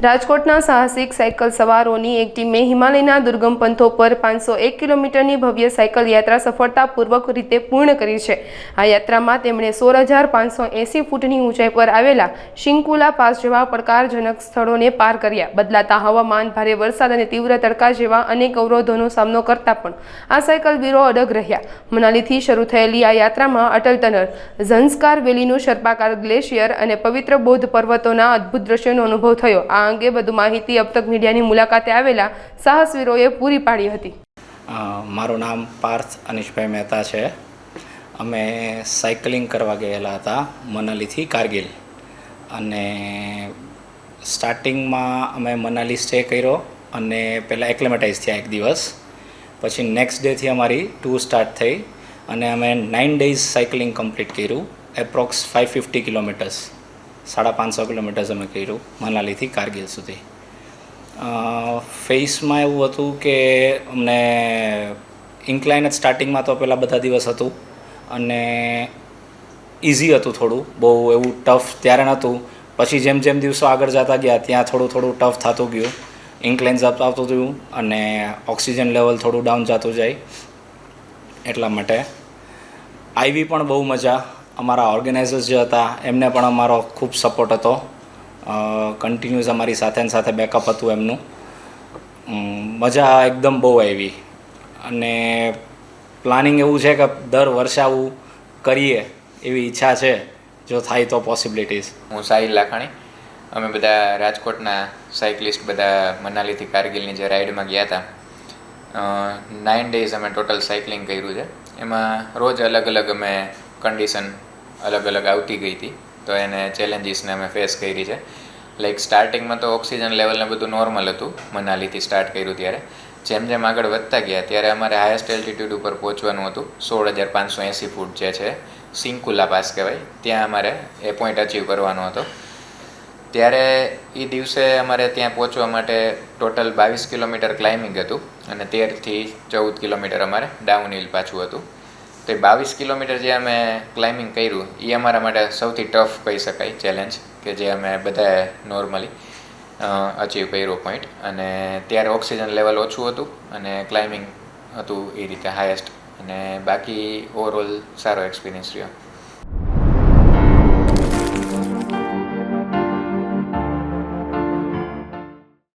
રાજકોટના સાહસિક સાયકલ સવારોની એક ટીમે હિમાલયના દુર્ગમ પંથો પર 501 કિલોમીટરની ભવ્ય સાયકલ યાત્રા સફળતાપૂર્વક રીતે પૂર્ણ કરી છે। આ યાત્રામાં તેમણે 16,580 ફૂટની ઊંચાઈ પર આવેલા શિંકુલા પાસ જેવા પડકારજનક સ્થળોને પાર કર્યા। બદલાતા હવામાન, ભારે વરસાદ અને તીવ્ર તડકા જેવા અનેક અવરોધોનો સામનો કરતા પણ આ સાયકલ વીરો અડગ રહ્યા। મનાલીથી શરૂ થયેલી આ યાત્રામાં અટલ ટનલ, ઝંસ્કાર વેલીનું સર્પાકાર ગ્લેશિયર અને પવિત્ર બૌદ્ધ પર્વતોના અદ્ભુત દ્રશ્યોનો અનુભવ થયો। આ અંગે વધુ માહિતી अब तक મીડિયાની મુલાકાતે આવેલા સાહસવીરોએ પૂરી પાડી હતી। મારું નામ પાર્થ અનિશભાઈ મહેતા છે। અમે સાયકલિંગ કરવા ગયેલા હતા મનાલીથી કારગિલ, અને સ્ટાર્ટિંગમાં અમે મનાલી સ્ટે કર્યો અને પહેલાં એક્લેમેટાઇઝ થયા એક દિવસ, પછી નેક્સ્ટ ડેથી અમારી ટૂર સ્ટાર્ટ થઈ અને અમે 9 ડેઝ સાયકલિંગ કમ્પ્લીટ કર્યું। એપ્રોક્સ 550 કિલોમીટર્સ, 550 કિલોમીટર્સ અમે કર્યું મનાલીથી કારગિલ સુધી। ફેસમાં એવું હતું કે અમને ઇન્ક્લાઇન જ સ્ટાર્ટિંગમાં તો પહેલાં બધા દિવસ હતું અને ઇઝી હતું, થોડું બહુ એવું ટફ ત્યારે નહોતું। પછી જેમ જેમ દિવસો આગળ જતા ગયા ત્યાં થોડું ટફ થતું ગયું, ઇન્ક્લાઇન્સ આવતું ગયું અને ઓક્સિજન લેવલ થોડું ડાઉન જતું જાય। એટલા માટે આવી પણ બહુ મજા। અમારા ઓર્ગેનાઇઝર્સ જે હતા એમને પણ અમારો ખૂબ સપોર્ટ હતો, કન્ટિન્યુઅસ અમારી સાથે બેકઅપ હતું એમનું। મજા એકદમ બહુ આવી અને પ્લાનિંગ એવું છે કે દર વર્ષે આવું કરીએ એવી ઈચ્છા છે, જો થાય તો પોસિબિલિટીઝ। હું સાહિલ લાખાણી, અમે બધા રાજકોટના સાયકલિસ્ટ બધા મનાલીથી કારગિલની જે રાઈડમાં ગયા હતા, 9 ડેઝ અમે ટોટલ સાયકલિંગ કર્યું છે। એમાં રોજ અલગ અલગ અમે કન્ડિશન અલગ અલગ આવતી ગઈ હતી, તો એને ચેલેન્જીસને અમે ફેસ કરી છે। લાઈક સ્ટાર્ટિંગમાં તો ઓક્સિજન લેવલને બધું નોર્મલ હતું મનાલીથી સ્ટાર્ટ કર્યું ત્યારે। જેમ જેમ આગળ વધતા ગયા ત્યારે અમારે હાઈએસ્ટ એલ્ટિટ્યૂડ ઉપર પહોંચવાનું હતું, 16,580 ફૂટ જે છે શિંકુલા પાસ કહેવાય, ત્યાં અમારે એ પોઈન્ટ અચીવ કરવાનો હતો। ત્યારે એ દિવસે અમારે ત્યાં પહોંચવા માટે ટોટલ 22 કિલોમીટર ક્લાઇમ્બિંગ હતું અને 13થી 14 કિલોમીટર અમારે ડાઉન હિલ પાછું હતું। તો એ 22 કિલોમીટર જે અમે ક્લાઇમ્બિંગ કર્યું એ અમારા માટે સૌથી ટફ કહી શકાય ચેલેન્જ, કે જે અમે બધાએ નોર્મલી અચીવ કર્યો પોઈન્ટ। અને ત્યારે ઓક્સિજન લેવલ ઓછું હતું અને ક્લાઇમ્બિંગ હતું એ રીતે હાઈએસ્ટ, અને બાકી ઓવરઓલ સારો એક્સપિરિયન્સ રહ્યો।